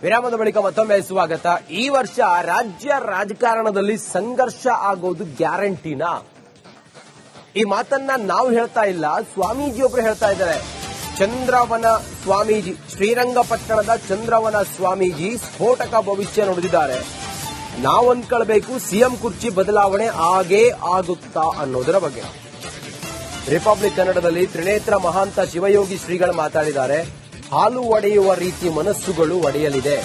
ವಿರಾಮದ ಬಳಿಕ ಮತ್ತೊಮ್ಮೆ ಸ್ವಾಗತ. ಈ ವರ್ಷ ರಾಜ್ಯ ರಾಜಕಾರಣದಲ್ಲಿ ಸಂಘರ್ಷ ಆಗೋದು ಗ್ಯಾರಂಟಿನಾ? ಈ ಮಾತನ್ನ ನಾವು ಹೇಳ್ತಾ ಇಲ್ಲ, ಸ್ವಾಮೀಜಿಯೊಬ್ರು ಹೇಳ್ತಾ ಇದ್ದಾರೆ. ಚಂದ್ರವನ ಸ್ವಾಮೀಜಿ, ಶ್ರೀರಂಗಪಟ್ಟಣದ ಚಂದ್ರವನ ಸ್ವಾಮೀಜಿ ಸ್ಫೋಟಕ ಭವಿಷ್ಯ ನುಡಿದಿದ್ದಾರೆ. ನಾವು ಅಂದ್ಕೊಳ್ಬೇಕು ಸಿಎಂ ಕುರ್ಚಿ ಬದಲಾವಣೆ ಆಗೇ ಆಗುತ್ತಾ ಅನ್ನೋದರ ಬಗ್ಗೆ. ರಿಪಬ್ಲಿಕ್ ಕನ್ನಡದಲ್ಲಿ ತ್ರಿನೇತ್ರ ಮಹಾಂತ ಶಿವಯೋಗಿ ಶ್ರೀಗಳು ಮಾತಾಡಿದ್ದಾರೆ. ಹಾಲು ಒಡೆಯುವ ರೀತಿ ಮನಸ್ಸುಗಳು ಒಡೆಯಲಿದೆ.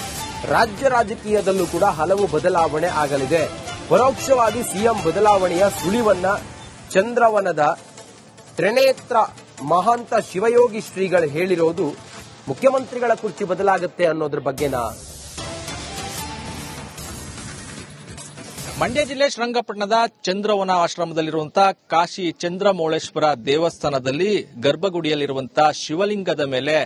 ರಾಜ್ಯ ರಾಜಕೀಯದಲ್ಲೂ ಕೂಡ ಹಲವು ಬದಲಾವಣೆ ಆಗಲಿದೆ. ಪರೋಕ್ಷವಾಗಿ ಸಿಎಂ ಬದಲಾವಣೆಯ ಸುಳಿವನ್ನ ಚಂದ್ರವನದ ತ್ರಿನೇತ್ರ ಮಹಾಂತ ಶಿವಯೋಗಿ ಶ್ರೀಗಳು ಹೇಳಿರೋದು ಮುಖ್ಯಮಂತ್ರಿಗಳ ಕುರ್ಚಿ ಬದಲಾಗುತ್ತೆ ಅನ್ನೋದ್ರ ಬಗ್ಗೆನಾ? ಮಂಡ್ಯ ಜಿಲ್ಲೆ ಶ್ರೀರಂಗಪಟ್ಟಣದ ಚಂದ್ರವನ ಆಶ್ರಮದಲ್ಲಿರುವಂತಹ ಕಾಶಿ ಚಂದ್ರಮೌಳೇಶ್ವರ ದೇವಸ್ಥಾನದಲ್ಲಿ ಗರ್ಭಗುಡಿಯಲ್ಲಿರುವಂತಹ ಶಿವಲಿಂಗದ ಮೇಲೆ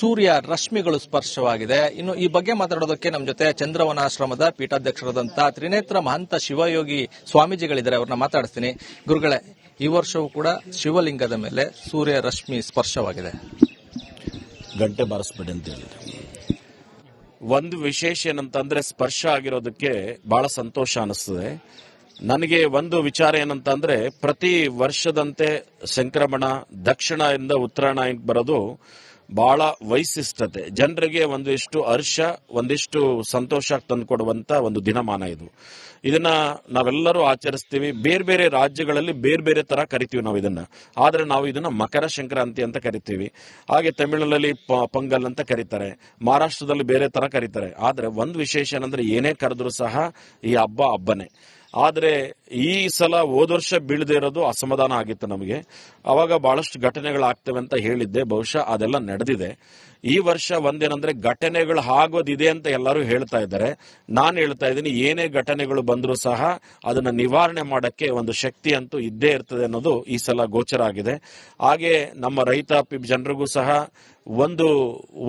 ಸೂರ್ಯ ರಶ್ಮಿಗಳು ಸ್ಪರ್ಶವಾಗಿದೆ. ಇನ್ನು ಈ ಬಗ್ಗೆ ಮಾತಾಡೋದಕ್ಕೆ ನಮ್ಮ ಜೊತೆ ಚಂದ್ರವನ ಆಶ್ರಮದ ಪೀಠಾಧ್ಯಕ್ಷರಾದಂತಹ ತ್ರಿನೇತ್ರ ಮಹಂತ ಶಿವಯೋಗಿ ಸ್ವಾಮೀಜಿಗಳಿದ್ದಾರೆ. ಅವ್ರನ್ನ ಮಾತಾಡಿಸ್ತೀನಿ. ಗುರುಗಳೇ, ಈ ವರ್ಷವೂ ಕೂಡ ಶಿವಲಿಂಗದ ಮೇಲೆ ಸೂರ್ಯ ರಶ್ಮಿ ಸ್ಪರ್ಶವಾಗಿದೆ. ಗಂಟೆ ಬಾರಿಸ್ಬೇಡಿ ಅಂತ ಹೇಳಿದ್ರು. ಒಂದು ವಿಶೇಷ ಏನಂತಂದ್ರೆ ಸ್ಪರ್ಶ ಆಗಿರೋದಕ್ಕೆ ಬಹಳ ಸಂತೋಷ ಅನಿಸ್ತದೆ. ನನಗೆ ಒಂದು ವಿಚಾರ ಏನಂತಂದ್ರೆ, ಪ್ರತಿ ವರ್ಷದಂತೆ ಸಂಕ್ರಮಣ ದಕ್ಷಿಣದಿಂದ ಉತ್ತರಾಯಣ ಬರೋದು ಬಹಳ ವೈಶಿಷ್ಟ್ಯತೆ, ಜನರಿಗೆ ಒಂದಿಷ್ಟು ಹರ್ಷ, ಒಂದಿಷ್ಟು ಸಂತೋಷ ತಂದುಕೊಡುವಂತ ಒಂದು ದಿನಮಾನ ಇದು. ಇದನ್ನ ನಾವೆಲ್ಲರೂ ಆಚರಿಸ್ತೀವಿ. ಬೇರೆ ಬೇರೆ ರಾಜ್ಯಗಳಲ್ಲಿ ಬೇರೆ ಬೇರೆ ತರ ಕರಿತೀವಿ ನಾವು ಇದನ್ನ. ಆದ್ರೆ ನಾವು ಇದನ್ನ ಮಕರ ಸಂಕ್ರಾಂತಿ ಅಂತ ಕರಿತೀವಿ. ಹಾಗೆ ತಮಿಳಿನಲ್ಲಿ ಪೊಂಗಲ್ ಅಂತ ಕರೀತಾರೆ, ಮಹಾರಾಷ್ಟ್ರದಲ್ಲಿ ಬೇರೆ ತರ ಕರೀತಾರೆ. ಆದ್ರೆ ಒಂದು ವಿಶೇಷ ಏನಂದ್ರೆ, ಏನೇ ಕರೆದ್ರು ಸಹ ಈ ಹಬ್ಬನೇ. ಆದ್ರೆ ಈ ಸಲ ಹೋದ ವರ್ಷ ಬೀಳದೆ ಇರೋದು ಅಸಮಾಧಾನ ಆಗಿತ್ತು ನಮಗೆ. ಅವಾಗ ಬಹಳಷ್ಟು ಘಟನೆಗಳಾಗ್ತವೆ ಅಂತ ಹೇಳಿದ್ದೆ. ಬಹುಶಃ ಅದೆಲ್ಲ ನಡೆದಿದೆ. ಈ ವರ್ಷ ಒಂದೇನಂದ್ರೆ, ಘಟನೆಗಳು ಆಗೋದಿದೆ ಅಂತ ಎಲ್ಲರೂ ಹೇಳ್ತಾ ಇದ್ದಾರೆ. ನಾನು ಹೇಳ್ತಾ ಇದ್ದೀನಿ, ಏನೇ ಘಟನೆಗಳು ಬಂದರೂ ಸಹ ಅದನ್ನ ನಿವಾರಣೆ ಮಾಡಕ್ಕೆ ಒಂದು ಶಕ್ತಿ ಅಂತೂ ಇದ್ದೇ ಇರ್ತದೆ ಅನ್ನೋದು ಈ ಸಲ ಗೋಚರ ಆಗಿದೆ. ಹಾಗೆ ನಮ್ಮ ರೈತಾಪಿ ಜನರಿಗೂ ಸಹ ಒಂದು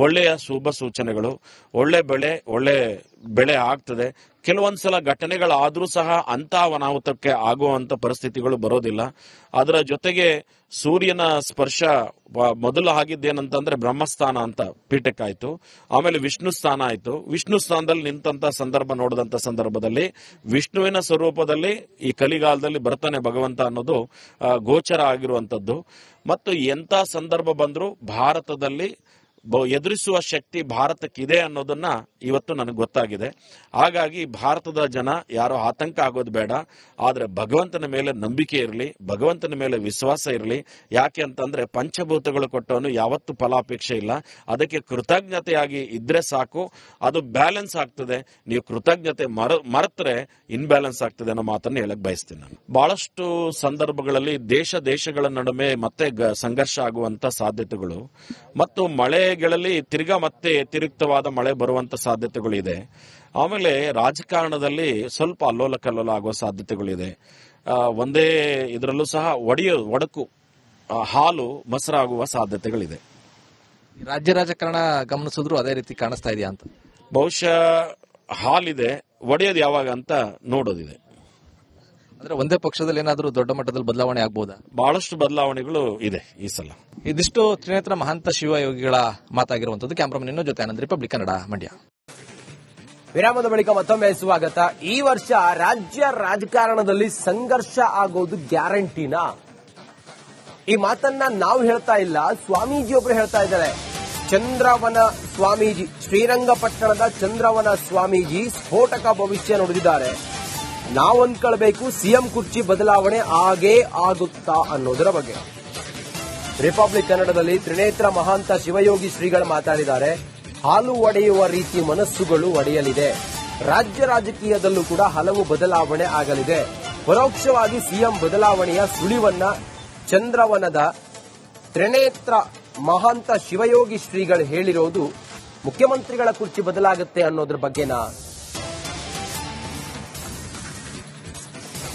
ಒಳ್ಳೆಯ ಶುಭ ಸೂಚನೆಗಳು, ಒಳ್ಳೆ ಬೆಳೆ ಆಗ್ತದೆ. ಕೆಲವೊಂದ್ಸಲ ಘಟನೆಗಳಾದ್ರೂ ಸಹ ಅಂತ ಅನಾಹುತಕ್ಕೆ ಆಗುವಂತ ಪರಿಸ್ಥಿತಿಗಳು ಬರೋದಿಲ್ಲ. ಅದರ ಜೊತೆಗೆ ಸೂರ್ಯನ ಸ್ಪರ್ಶ ಮೊದಲು ಆಗಿದ್ದೇನಂತಂದ್ರೆ ಬ್ರಹ್ಮಸ್ಥಾನ ಅಂತ ಪೀಠಕ್ಕಾಯ್ತು, ಆಮೇಲೆ ವಿಷ್ಣು ಸ್ಥಾನ ಆಯ್ತು. ವಿಷ್ಣು ಸ್ಥಾನದಲ್ಲಿ ನಿಂತ ಸಂದರ್ಭ ನೋಡಿದಂತ ಸಂದರ್ಭದಲ್ಲಿ ವಿಷ್ಣುವಿನ ಸ್ವರೂಪದಲ್ಲಿ ಈ ಕಲಿಗಾಲದಲ್ಲಿ ಬರ್ತಾನೆ ಭಗವಂತ ಅನ್ನೋದು ಗೋಚರ ಆಗಿರುವಂತದ್ದು. ಮತ್ತು ಎಂತ ಸಂದರ್ಭ ಬಂದರೂ ಭಾರತದಲ್ಲಿ ಎದುರಿಸುವ ಶಕ್ತಿ ಭಾರತಕ್ಕಿದೆ ಅನ್ನೋದನ್ನ ಇವತ್ತು ನನಗೆ ಗೊತ್ತಾಗಿದೆ. ಹಾಗಾಗಿ ಭಾರತದ ಜನ ಯಾರೋ ಆತಂಕ ಆಗೋದು ಬೇಡ, ಆದ್ರೆ ಭಗವಂತನ ಮೇಲೆ ನಂಬಿಕೆ ಇರಲಿ, ಭಗವಂತನ ಮೇಲೆ ವಿಶ್ವಾಸ ಇರಲಿ. ಯಾಕೆ ಅಂತಂದ್ರೆ, ಪಂಚಭೂತಗಳು ಕೊಟ್ಟವನು ಯಾವತ್ತೂ ಫಲಾಪೇಕ್ಷೆ ಇಲ್ಲ. ಅದಕ್ಕೆ ಕೃತಜ್ಞತೆಯಾಗಿ ಇದ್ರೆ ಸಾಕು, ಅದು ಬ್ಯಾಲೆನ್ಸ್ ಆಗ್ತದೆ. ನೀವು ಕೃತಜ್ಞತೆ ಮರೆತರೆ ಇನ್ಬ್ಯಾಲೆನ್ಸ್ ಆಗ್ತದೆ ಅನ್ನೋ ಮಾತನ್ನು ಹೇಳಕ್ ಬಯಸ್ತೀನಿ ನಾನು. ಬಹಳಷ್ಟು ಸಂದರ್ಭಗಳಲ್ಲಿ ದೇಶಗಳ ನಡುವೆ ಮತ್ತೆ ಸಂಘರ್ಷ ಆಗುವಂತ ಸಾಧ್ಯತೆಗಳು ಮತ್ತು ಮಳೆಗಳಲ್ಲಿ ತಿರ್ಗಾ ಮತ್ತೆ ವ್ಯತಿರಿಕ್ತವಾದ ಮಳೆ ಬರುವಂತ ಸಾಧ್ಯತೆಗಳು ಇದೆ. ಆಮೇಲೆ ರಾಜಕಾರಣದಲ್ಲಿ ಸ್ವಲ್ಪ ಅಲ್ಲೋಲ ಕಲ್ಲೋಲ ಆಗುವ ಸಾಧ್ಯತೆಗಳಿದೆ. ಒಂದೇ ಇದರಲ್ಲೂ ಸಹ ಒಡಕು ಹಾಲು ಮೊಸರಾಗುವ ಸಾಧ್ಯತೆಗಳಿದೆ. ರಾಜ್ಯ ರಾಜಕಾರಣ ಗಮನಿಸಿದ್ರು ಅದೇ ರೀತಿ ಕಾಣಿಸ್ತಾ ಇದೆಯಾ ಅಂತ? ಬಹುಶಃ ಹಾಲಿದೆ, ಒಡೆಯೋದು ಯಾವಾಗ ಅಂತ ನೋಡೋದಿದೆ. ಅಂದ್ರೆ ಒಂದೇ ಪಕ್ಷದಲ್ಲಿ ಏನಾದರೂ ದೊಡ್ಡ ಮಟ್ಟದಲ್ಲಿ ಬದಲಾವಣೆ ಆಗ್ಬಹುದಾ? ಬಹಳಷ್ಟು ಬದಲಾವಣೆಗಳು ಇದೆ ಈ ಸಲ. ಇದಿಷ್ಟು ತ್ರಿನೇತ್ರ ಮಹಾಂತ ಶಿವಯೋಗಿಗಳ ಮಾತಾಗಿರುವಂತದ್ದು. ಕ್ಯಾಮರಾಮನ್ ಜೊತೆ ಆನಂದ್, ರಿಪಬ್ಲಿಕ್ ಕನ್ನಡ, ಮಂಡ್ಯ. ವಿರಾಮದ ಬಳಿಕ ಮತ್ತೊಮ್ಮೆ ಸ್ವಾಗತ. ಈ ವರ್ಷ ರಾಜ್ಯ ರಾಜಕಾರಣದಲ್ಲಿ ಸಂಘರ್ಷ ಆಗೋದು ಗ್ಯಾರಂಟಿನಾ? ಈ ಮಾತನ್ನ ನಾವು ಹೇಳ್ತಾ ಇಲ್ಲ, ಸ್ವಾಮೀಜಿಯೊಬ್ರು ಹೇಳ್ತಾ ಇದ್ದಾರೆ. ಚಂದ್ರವನ ಸ್ವಾಮೀಜಿ, ಶ್ರೀರಂಗಪಟ್ಟಣದ ಚಂದ್ರವನ ಸ್ವಾಮೀಜಿ ಸ್ಫೋಟಕ ಭವಿಷ್ಯ ನುಡಿದಿದ್ದಾರೆ. ನಾವು ಅಂದ್ಕೊಳ್ಬೇಕು ಸಿಎಂ ಕುರ್ಚಿ ಬದಲಾವಣೆ ಆಗೇ ಆಗುತ್ತಾ ಅನ್ನೋದರ ಬಗ್ಗೆ. ರಿಪಬ್ಲಿಕ್ ಕನ್ನಡದಲ್ಲಿ ತ್ರಿನೇತ್ರ ಮಹಾಂತ ಶಿವಯೋಗಿ ಶ್ರೀಗಳು ಮಾತಾಡಿದ್ದಾರೆ. ಹಾಲು ಒಡೆಯುವ ರೀತಿ ಮನಸ್ಸುಗಳು ಒಡೆಯಲಿದೆ. ರಾಜ್ಯ ರಾಜಕೀಯದಲ್ಲೂ ಕೂಡ ಹಲವು ಬದಲಾವಣೆ ಆಗಲಿದೆ. ಪರೋಕ್ಷವಾಗಿ ಸಿಎಂ ಬದಲಾವಣೆಯ ಸುಳಿವನ್ನ ಚಂದ್ರವನದ ತ್ರಿನೇತ್ರ ಮಹಾಂತ ಶಿವಯೋಗಿ ಶ್ರೀಗಳು ಹೇಳಿರೋದು ಮುಖ್ಯಮಂತ್ರಿಗಳ ಕುರ್ಚಿ ಬದಲಾಗುತ್ತೆ ಅನ್ನೋದ್ರ ಬಗ್ಗೆನಾ?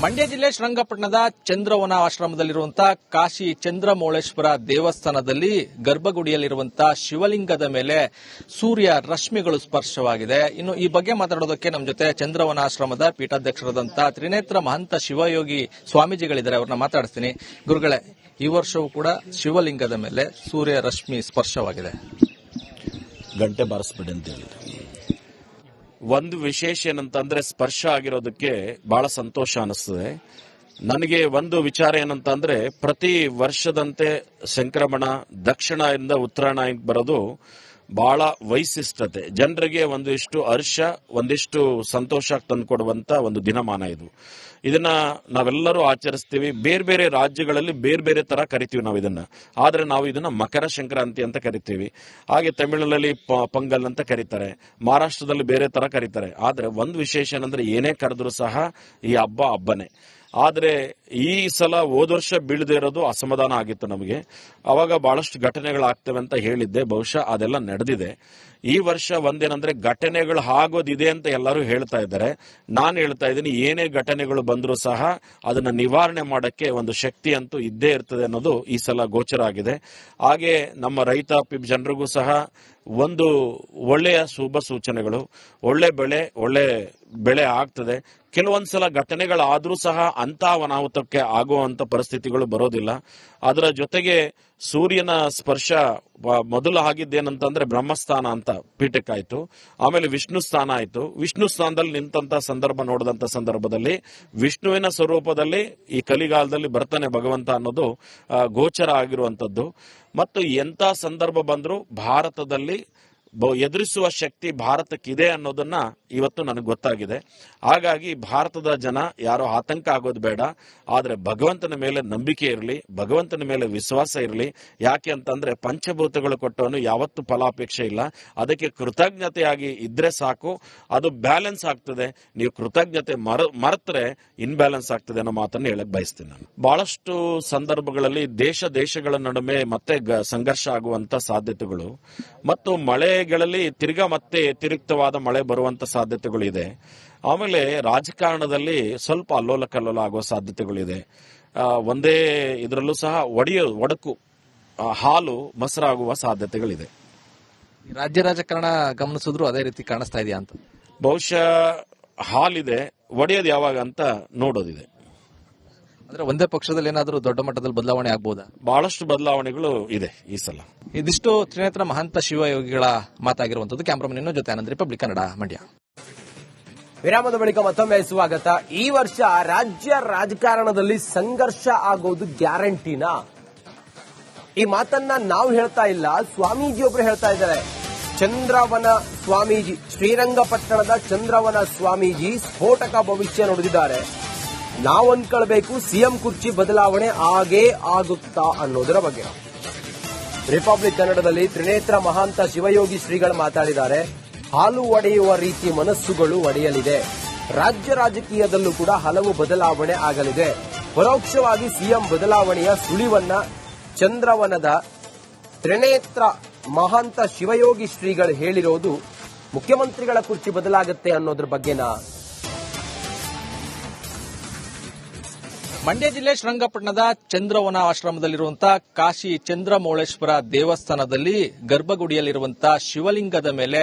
ಮಂಡ್ಯ ಜಿಲ್ಲೆ ಶ್ರೀರಂಗಪಟ್ಟಣದ ಚಂದ್ರವನ ಆಶ್ರಮದಲ್ಲಿರುವಂತಹ ಕಾಶಿ ಚಂದ್ರಮೌಳೇಶ್ವರ ದೇವಸ್ಥಾನದಲ್ಲಿ ಗರ್ಭಗುಡಿಯಲ್ಲಿರುವಂತಹ ಶಿವಲಿಂಗದ ಮೇಲೆ ಸೂರ್ಯ ರಶ್ಮಿಗಳು ಸ್ಪರ್ಶವಾಗಿದೆ. ಇನ್ನು ಈ ಬಗ್ಗೆ ಮಾತಾಡೋದಕ್ಕೆ ನಮ್ಮ ಜೊತೆ ಚಂದ್ರವನ ಆಶ್ರಮದ ಪೀಠಾಧ್ಯಕ್ಷರಾದಂತಹ ತ್ರಿನೇತ್ರ ಮಹಂತ ಶಿವಯೋಗಿ ಸ್ವಾಮೀಜಿಗಳಿದ್ದಾರೆ. ಅವ್ರನ್ನ ಮಾತಾಡಿಸ್ತೀನಿ. ಗುರುಗಳೇ, ಈ ವರ್ಷವೂ ಕೂಡ ಶಿವಲಿಂಗದ ಮೇಲೆ ಸೂರ್ಯ ರಶ್ಮಿ ಸ್ಪರ್ಶವಾಗಿದೆ. ಗಂಟೆ ಬಾರಿಸ್ಬೇಡಿ ಅಂತ ಹೇಳಿದ್ರು. ಒಂದು ವಿಶೇಷ ಏನಂತಂದ್ರೆ ಸ್ಪರ್ಶ ಆಗಿರೋದಕ್ಕೆ ಬಹಳ ಸಂತೋಷ ಅನಿಸ್ತದೆ. ನನಗೆ ಒಂದು ವಿಚಾರ ಏನಂತಂದ್ರೆ ಪ್ರತಿ ವರ್ಷದಂತೆ ಸಂಕ್ರಮಣ ದಕ್ಷಿಣದಿಂದ ಉತ್ತರಾಯಣ ಬರೋದು ಬಹಳ ವೈಶಿಷ್ಟ್ಯತೆ, ಜನರಿಗೆ ಒಂದಿಷ್ಟು ಹರ್ಷ ಒಂದಿಷ್ಟು ಸಂತೋಷ ತಂದುಕೊಡುವಂತ ಒಂದು ದಿನಮಾನ ಇದು. ಇದನ್ನ ನಾವೆಲ್ಲರೂ ಆಚರಿಸ್ತೀವಿ. ಬೇರೆ ಬೇರೆ ರಾಜ್ಯಗಳಲ್ಲಿ ಬೇರೆ ಬೇರೆ ತರ ಕರಿತೀವಿ ನಾವು ಇದನ್ನ. ಆದ್ರೆ ನಾವು ಇದನ್ನ ಮಕರ ಸಂಕ್ರಾಂತಿ ಅಂತ ಕರಿತೀವಿ. ಹಾಗೆ ತಮಿಳಿನಲ್ಲಿ ಪೊಂಗಲ್ ಅಂತ ಕರೀತಾರೆ, ಮಹಾರಾಷ್ಟ್ರದಲ್ಲಿ ಬೇರೆ ತರ ಕರೀತಾರೆ. ಆದ್ರೆ ಒಂದು ವಿಶೇಷ ಏನಂದ್ರೆ ಏನೇ ಕರೆದ್ರು ಸಹ ಈ ಹಬ್ಬನೇ. ಆದ್ರೆ ಈ ಸಲ ಹೋದ ವರ್ಷ ಬೀಳದೆ ಇರೋದು ಅಸಮಾಧಾನ ಆಗಿತ್ತು ನಮಗೆ. ಅವಾಗ ಬಹಳಷ್ಟು ಘಟನೆಗಳಾಗ್ತವೆ ಅಂತ ಹೇಳಿದ್ದೆ, ಬಹುಶಃ ಅದೆಲ್ಲ ನಡೆದಿದೆ. ಈ ವರ್ಷ ಒಂದೇನಂದ್ರೆ ಘಟನೆಗಳು ಆಗೋದಿದೆ ಅಂತ ಎಲ್ಲರೂ ಹೇಳ್ತಾ ಇದ್ದಾರೆ. ನಾನು ಹೇಳ್ತಾ ಇದ್ದೀನಿ, ಏನೇ ಘಟನೆಗಳು ಬಂದರೂ ಸಹ ಅದನ್ನ ನಿವಾರಣೆ ಮಾಡಕ್ಕೆ ಒಂದು ಶಕ್ತಿ ಅಂತೂ ಇದ್ದೇ ಇರ್ತದೆ ಅನ್ನೋದು ಈ ಸಲ ಗೋಚರ ಆಗಿದೆ. ಹಾಗೆ ನಮ್ಮ ರೈತಾಪಿ ಜನರಿಗೂ ಸಹ ಒಂದು ಒಳ್ಳೆಯ ಶುಭ ಸೂಚನೆಗಳು, ಒಳ್ಳೆ ಬೆಳೆ ಆಗ್ತದೆ. ಕೆಲವೊಂದ್ಸಲ ಘಟನೆಗಳಾದ್ರೂ ಸಹ ಅಂತ ಅನಾಹುತಕ್ಕೆ ಆಗುವಂತ ಪರಿಸ್ಥಿತಿಗಳು ಬರೋದಿಲ್ಲ. ಅದರ ಜೊತೆಗೆ ಸೂರ್ಯನ ಸ್ಪರ್ಶ ಮೊದಲು ಆಗಿದ್ದೇನಂತಂದ್ರೆ ಬ್ರಹ್ಮಸ್ಥಾನ ಅಂತ ಪೀಠಕ್ಕಾಯ್ತು, ಆಮೇಲೆ ವಿಷ್ಣು ಸ್ಥಾನ ಆಯ್ತು. ವಿಷ್ಣು ಸ್ಥಾನದಲ್ಲಿ ನಿಂತ ಸಂದರ್ಭ ನೋಡಿದಂತ ಸಂದರ್ಭದಲ್ಲಿ ವಿಷ್ಣುವಿನ ಸ್ವರೂಪದಲ್ಲಿ ಈ ಕಲಿಗಾಲದಲ್ಲಿ ಬರ್ತಾನೆ ಭಗವಂತ ಅನ್ನೋದು ಗೋಚರ ಆಗಿರುವಂತದ್ದು. ಮತ್ತು ಎಂತ ಸಂದರ್ಭ ಬಂದರೂ ಭಾರತದಲ್ಲಿ ಎದುರಿಸುವ ಶಕ್ತಿ ಭಾರತಕ್ಕಿದೆ ಅನ್ನೋದನ್ನ ಇವತ್ತು ನನಗೆ ಗೊತ್ತಾಗಿದೆ. ಹಾಗಾಗಿ ಭಾರತದ ಜನ ಯಾರೋ ಆತಂಕ ಆಗೋದು ಬೇಡ, ಆದ್ರೆ ಭಗವಂತನ ಮೇಲೆ ನಂಬಿಕೆ ಇರಲಿ, ಭಗವಂತನ ಮೇಲೆ ವಿಶ್ವಾಸ ಇರಲಿ. ಯಾಕೆ ಅಂತಂದ್ರೆ ಪಂಚಭೂತಗಳು ಕೊಟ್ಟವನು ಯಾವತ್ತು ಫಲಾಪೇಕ್ಷೆ ಇಲ್ಲ. ಅದಕ್ಕೆ ಕೃತಜ್ಞತೆಯಾಗಿ ಇದ್ರೆ ಸಾಕು, ಅದು ಬ್ಯಾಲೆನ್ಸ್ ಆಗ್ತದೆ. ನೀವು ಕೃತಜ್ಞತೆ ಮರೆತರೆ ಇನ್ಬ್ಯಾಲೆನ್ಸ್ ಆಗ್ತದೆ ಅನ್ನೋ ಮಾತನ್ನು ಹೇಳಕ್ ಬಯಸ್ತೀನಿ ನಾನು. ಬಹಳಷ್ಟು ಸಂದರ್ಭಗಳಲ್ಲಿ ದೇಶಗಳ ನಡುವೆ ಮತ್ತೆ ಸಂಘರ್ಷ ಆಗುವಂತ ಸಾಧ್ಯತೆಗಳು ಮತ್ತು ಮಳೆಗಳಲ್ಲಿ ತಿರ್ಗಾ ಮತ್ತೆ ವ್ಯತಿರಿಕ್ತವಾದ ಮಳೆ ಬರುವಂತ ಸಾಧ್ಯತೆಗಳು ಇದೆ. ಆಮೇಲೆ ರಾಜಕಾರಣದಲ್ಲಿ ಸ್ವಲ್ಪ ಅಲ್ಲೋಲ ಕಲ್ಲೋಲ ಆಗುವ ಸಾಧ್ಯತೆಗಳಿದೆ. ಒಂದೇ ಇದರಲ್ಲೂ ಸಹ ಒಡಕು ಹಾಲು ಮೊಸರಾಗುವ ಸಾಧ್ಯತೆಗಳಿದೆ. ರಾಜ್ಯ ರಾಜಕಾರಣ ಗಮನಿಸಿದ್ರು ಅದೇ ರೀತಿ ಕಾಣಿಸ್ತಾ ಇದೆಯಾ ಅಂತ? ಬಹುಶಃ ಹಾಲಿದೆ, ಒಡೆಯೋದು ಯಾವಾಗ ಅಂತ ನೋಡೋದಿದೆ. ಅಂದ್ರೆ ಒಂದೇ ಪಕ್ಷದಲ್ಲಿ ಏನಾದರೂ ದೊಡ್ಡ ಮಟ್ಟದಲ್ಲಿ ಬದಲಾವಣೆ ಆಗ್ಬಹುದಾ? ಬಹಳಷ್ಟು ಬದಲಾವಣೆಗಳು ಇದೆ ಈ ಸಲ. ಇದಿಷ್ಟು ತ್ರಿನೇತ್ರ ಮಹಾಂತ ಶಿವಯೋಗಿಗಳ ಮಾತಾಗಿರುವಂತದ್ದು. ಕ್ಯಾಮ್ರಾಮನ್ ಜೊತೆ ಆನಂದ್, ರಿಪಬ್ಲಿಕ್ ಕನ್ನಡ, ಮಂಡ್ಯ. ವಿರಾಮದ ಬಳಿಕ ಮತ್ತೊಮ್ಮೆ ಸ್ವಾಗತ. ಈ ವರ್ಷ ರಾಜ್ಯ ರಾಜಕಾರಣದಲ್ಲಿ ಸಂಘರ್ಷ ಆಗೋದು ಗ್ಯಾರಂಟಿನಾ? ಈ ಮಾತನ್ನ ನಾವು ಹೇಳ್ತಾ ಇಲ್ಲ, ಸ್ವಾಮೀಜಿಯೊಬ್ರು ಹೇಳ್ತಾ ಇದ್ದಾರೆ. ಚಂದ್ರವನ ಸ್ವಾಮೀಜಿ, ಶ್ರೀರಂಗಪಟ್ಟಣದ ಚಂದ್ರವನ ಸ್ವಾಮೀಜಿ ಸ್ಫೋಟಕ ಭವಿಷ್ಯ ನುಡಿದಿದ್ದಾರೆ. ನಾವು ಅನ್ಕೊಳ್ಬೇಕು ಸಿಎಂ ಕುರ್ಚಿ ಬದಲಾವಣೆ ಆಗೇ ಆಗುತ್ತಾ ಅನ್ನೋದರ ಬಗ್ಗೆ. ರಿಪಬ್ಲಿಕ್ ಕನ್ನಡದಲ್ಲಿ ತ್ರಿನೇತ್ರ ಮಹಾಂತ ಶಿವಯೋಗಿ ಶ್ರೀಗಳು ಮಾತಾಡಿದ್ದಾರೆ. ಹಾಲು ಒಡೆಯುವ ರೀತಿ ಮನಸ್ಸುಗಳು ಒಡೆಯಲಿದೆ. ರಾಜ್ಯ ರಾಜಕೀಯದಲ್ಲೂ ಕೂಡ ಹಲವು ಬದಲಾವಣೆ ಆಗಲಿದೆ. ಪರೋಕ್ಷವಾಗಿ ಸಿಎಂ ಬದಲಾವಣೆಯ ಸುಳಿವನ್ನ ಚಂದ್ರವನದ ತ್ರಿನೇತ್ರ ಮಹಾಂತ ಶಿವಯೋಗಿ ಶ್ರೀಗಳು ಹೇಳಿರೋದು ಮುಖ್ಯಮಂತ್ರಿಗಳ ಕುರ್ಚಿ ಬದಲಾಗುತ್ತೆ ಅನ್ನೋದ್ರ ಬಗ್ಗೆನಾ? ಮಂಡ್ಯ ಜಿಲ್ಲೆ ಶ್ರೀರಂಗಪಟ್ಟಣದ ಚಂದ್ರವನ ಆಶ್ರಮದಲ್ಲಿರುವಂತಹ ಕಾಶಿ ಚಂದ್ರಮೌಳೇಶ್ವರ ದೇವಸ್ಥಾನದಲ್ಲಿ ಗರ್ಭಗುಡಿಯಲ್ಲಿರುವಂತಹ ಶಿವಲಿಂಗದ ಮೇಲೆ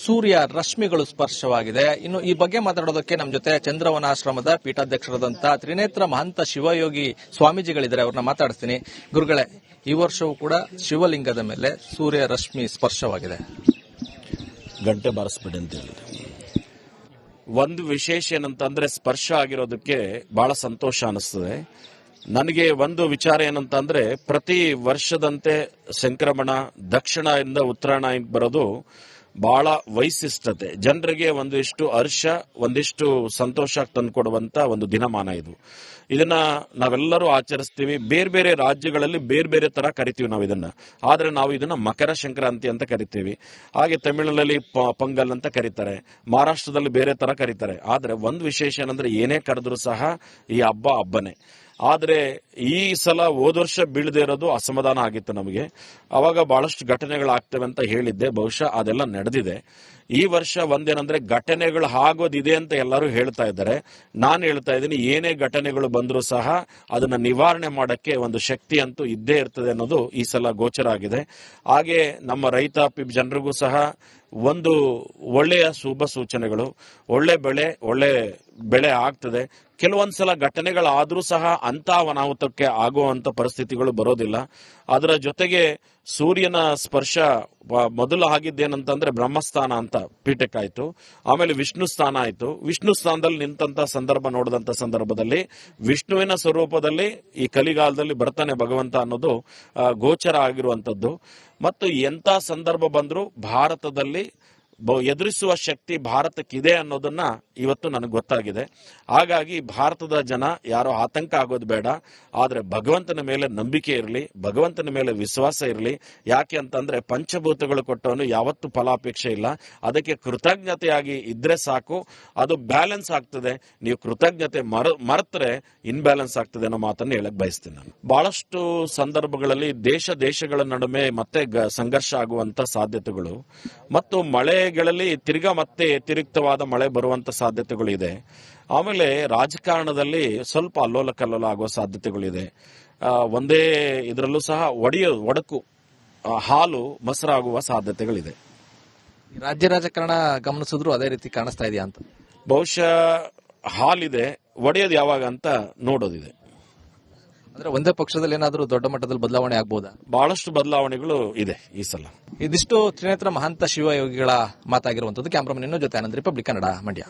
ಸೂರ್ಯ ರಶ್ಮಿಗಳು ಸ್ಪರ್ಶವಾಗಿದೆ. ಇನ್ನು ಈ ಬಗ್ಗೆ ಮಾತಾಡೋದಕ್ಕೆ ನಮ್ಮ ಜೊತೆ ಚಂದ್ರವನ ಆಶ್ರಮದ ಪೀಠಾಧ್ಯಕ್ಷರಾದಂತಹ ತ್ರಿನೇತ್ರ ಮಹಂತ ಶಿವಯೋಗಿ ಸ್ವಾಮೀಜಿಗಳಿದ್ದಾರೆ. ಅವ್ರನ್ನ ಮಾತಾಡ್ತೀನಿ. ಗುರುಗಳೇ, ಈ ವರ್ಷವೂ ಕೂಡ ಶಿವಲಿಂಗದ ಮೇಲೆ ಸೂರ್ಯ ರಶ್ಮಿ ಸ್ಪರ್ಶವಾಗಿದೆ. ಗಂಟೆ ಬಾರಿಸ್ಬಿಡಿ ಅಂತ ಹೇಳಿ. ಒಂದು ವಿಶೇಷ ಏನಂತಂದ್ರೆ ಸ್ಪರ್ಶ ಆಗಿರೋದಕ್ಕೆ ಬಹಳ ಸಂತೋಷ ಅನಿಸ್ತದೆ. ನನಗೆ ಒಂದು ವಿಚಾರ ಏನಂತಂದ್ರೆ ಪ್ರತಿ ವರ್ಷದಂತೆ ಸಂಕ್ರಮಣ ದಕ್ಷಿಣದಿಂದ ಉತ್ತರಾಯಣ ಬರೋದು ಬಹಳ ವೈಶಿಷ್ಟ್ಯತೆ, ಜನರಿಗೆ ಒಂದಿಷ್ಟು ಹರ್ಷ ಒಂದಿಷ್ಟು ಸಂತೋಷ ತಂದುಕೊಡುವಂತ ಒಂದು ದಿನಮಾನ ಇದು. ಇದನ್ನ ನಾವೆಲ್ಲರೂ ಆಚರಿಸ್ತೀವಿ. ಬೇರೆ ಬೇರೆ ರಾಜ್ಯಗಳಲ್ಲಿ ಬೇರೆ ಬೇರೆ ತರ ಕರಿತೀವಿ ನಾವು ಇದನ್ನ. ಆದ್ರೆ ನಾವು ಇದನ್ನ ಮಕರ ಸಂಕ್ರಾಂತಿ ಅಂತ ಕರಿತೀವಿ. ಹಾಗೆ ತಮಿಳಿನಲ್ಲಿ ಪೊಂಗಲ್ ಅಂತ ಕರೀತಾರೆ, ಮಹಾರಾಷ್ಟ್ರದಲ್ಲಿ ಬೇರೆ ತರ ಕರೀತಾರೆ. ಆದ್ರೆ ಒಂದು ವಿಶೇಷ ಏನಂದ್ರೆ ಏನೇ ಕರೆದ್ರು ಸಹ ಈ ಹಬ್ಬನೇ. ಆದ್ರೆ ಈ ಸಲ ಹೋದ ವರ್ಷ ಬೀಳದೆ ಇರೋದು ಅಸಮಾಧಾನ ಆಗಿತ್ತು ನಮಗೆ. ಅವಾಗ ಬಹಳಷ್ಟು ಘಟನೆಗಳಾಗ್ತವೆ ಅಂತ ಹೇಳಿದ್ದೆ, ಬಹುಶಃ ಅದೆಲ್ಲ ನಡೆದಿದೆ. ಈ ವರ್ಷ ಒಂದೇನಂದ್ರೆ ಘಟನೆಗಳು ಆಗೋದಿದೆ ಅಂತ ಎಲ್ಲರೂ ಹೇಳ್ತಾ ಇದ್ದಾರೆ. ನಾನು ಹೇಳ್ತಾ ಇದ್ದೀನಿ, ಏನೇ ಘಟನೆಗಳು ಬಂದರೂ ಸಹ ಅದನ್ನ ನಿವಾರಣೆ ಮಾಡಕ್ಕೆ ಒಂದು ಶಕ್ತಿ ಅಂತೂ ಇದ್ದೇ ಇರ್ತದೆ ಅನ್ನೋದು ಈ ಸಲ ಗೋಚರ ಆಗಿದೆ. ಹಾಗೆ ನಮ್ಮ ರೈತಾಪಿ ಜನರಿಗೂ ಸಹ ಒಂದು ಒಳ್ಳೆಯ ಶುಭ ಸೂಚನೆಗಳು, ಒಳ್ಳೆ ಬೆಳೆ ಆಗ್ತದೆ. ಕೆಲವೊಂದ್ಸಲ ಘಟನೆಗಳಾದ್ರೂ ಸಹ ಅಂತ ಅನಾಹುತಕ್ಕೆ ಆಗುವಂತ ಪರಿಸ್ಥಿತಿಗಳು ಬರೋದಿಲ್ಲ. ಅದರ ಜೊತೆಗೆ ಸೂರ್ಯನ ಸ್ಪರ್ಶ ಮೊದಲು ಆಗಿದ್ದೇನಂತಂದ್ರೆ ಬ್ರಹ್ಮಸ್ಥಾನ ಅಂತ ಪೀಠಕ್ಕಾಯ್ತು. ಆಮೇಲೆ ವಿಷ್ಣು ಸ್ಥಾನ ಆಯ್ತು. ವಿಷ್ಣು ಸ್ಥಾನದಲ್ಲಿ ನಿಂತ ಸಂದರ್ಭ ನೋಡಿದಂತ ಸಂದರ್ಭದಲ್ಲಿ ವಿಷ್ಣುವಿನ ಸ್ವರೂಪದಲ್ಲಿ ಈ ಕಲಿಗಾಲದಲ್ಲಿ ಬರ್ತಾನೆ ಭಗವಂತ ಅನ್ನೋದು ಗೋಚರ ಆಗಿರುವಂತದ್ದು. ಮತ್ತು ಎಂತ ಸಂದರ್ಭ ಬಂದರೂ ಭಾರತದಲ್ಲಿ ಎದುರಿಸುವ ಶಕ್ತಿ ಭಾರತಕ್ಕಿದೆ ಅನ್ನೋದನ್ನ ಇವತ್ತು ನನಗೆ ಗೊತ್ತಾಗಿದೆ. ಹಾಗಾಗಿ ಭಾರತದ ಜನ ಯಾರೋ ಆತಂಕ ಆಗೋದು ಬೇಡ, ಆದ್ರೆ ಭಗವಂತನ ಮೇಲೆ ನಂಬಿಕೆ ಇರಲಿ, ಭಗವಂತನ ಮೇಲೆ ವಿಶ್ವಾಸ ಇರಲಿ. ಯಾಕೆ ಅಂತಂದ್ರೆ ಪಂಚಭೂತಗಳು ಕೊಟ್ಟವನು ಯಾವತ್ತೂ ಫಲಾಪೇಕ್ಷೆ ಇಲ್ಲ. ಅದಕ್ಕೆ ಕೃತಜ್ಞತೆಯಾಗಿ ಇದ್ರೆ ಸಾಕು, ಅದು ಬ್ಯಾಲೆನ್ಸ್ ಆಗ್ತದೆ. ನೀವು ಕೃತಜ್ಞತೆ ಮರೆತರೆ ಇನ್ಬ್ಯಾಲೆನ್ಸ್ ಆಗ್ತದೆ ಅನ್ನೋ ಮಾತನ್ನು ಹೇಳಕ್ ಬಯಸ್ತೀನಿ ನಾನು. ಬಹಳಷ್ಟು ಸಂದರ್ಭಗಳಲ್ಲಿ ದೇಶಗಳ ನಡುವೆ ಮತ್ತೆ ಸಂಘರ್ಷ ಆಗುವಂತ ಸಾಧ್ಯತೆಗಳು ಮತ್ತು ಮಳೆಗಳಲ್ಲಿ ತಿರ್ಗಾ ಮತ್ತೆ ವ್ಯತಿರಿಕ್ತವಾದ ಮಳೆ ಬರುವಂತ ಸಾಧ್ಯತೆಗಳು ಇದೆ. ಆಮೇಲೆ ರಾಜಕಾರಣದಲ್ಲಿ ಸ್ವಲ್ಪ ಅಲ್ಲೋಲ ಕಲ್ಲೋಲ ಆಗುವ ಸಾಧ್ಯತೆಗಳಿದೆ. ಒಂದೇ ಇದರಲ್ಲೂ ಸಹ ಒಡಕು ಹಾಲು ಮೊಸರಾಗುವ ಸಾಧ್ಯತೆಗಳಿದೆ. ರಾಜ್ಯ ರಾಜಕಾರಣ ಗಮನಿಸಿದ್ರು ಅದೇ ರೀತಿ ಕಾಣಿಸ್ತಾ ಇದೆಯಾ ಅಂತ? ಬಹುಶಃ ಹಾಲಿದೆ, ಒಡೆಯೋದು ಯಾವಾಗ ಅಂತ ನೋಡೋದಿದೆ. ಅಂದ್ರೆ ಒಂದೇ ಪಕ್ಷದಲ್ಲಿ ಏನಾದರೂ ದೊಡ್ಡ ಮಟ್ಟದಲ್ಲಿ ಬದಲಾವಣೆ ಆಗ್ಬೋದಾ? ಬಹಳಷ್ಟು ಬದಲಾವಣೆಗಳು ಇದೆ ಈ ಸಲ. ಇದಿಷ್ಟು ತ್ರಿನೇತ್ರ ಮಹಾಂತ ಶಿವಯೋಗಿಗಳ ಮಾತಾಗಿರುವಂತದ್ದು. ಕ್ಯಾಮ್ರಾಮನ್ ಜೊತೆ ಆನಂದ್, ರಿಪಬ್ಲಿಕ್ ಕನ್ನಡ, ಮಂಡ್ಯ.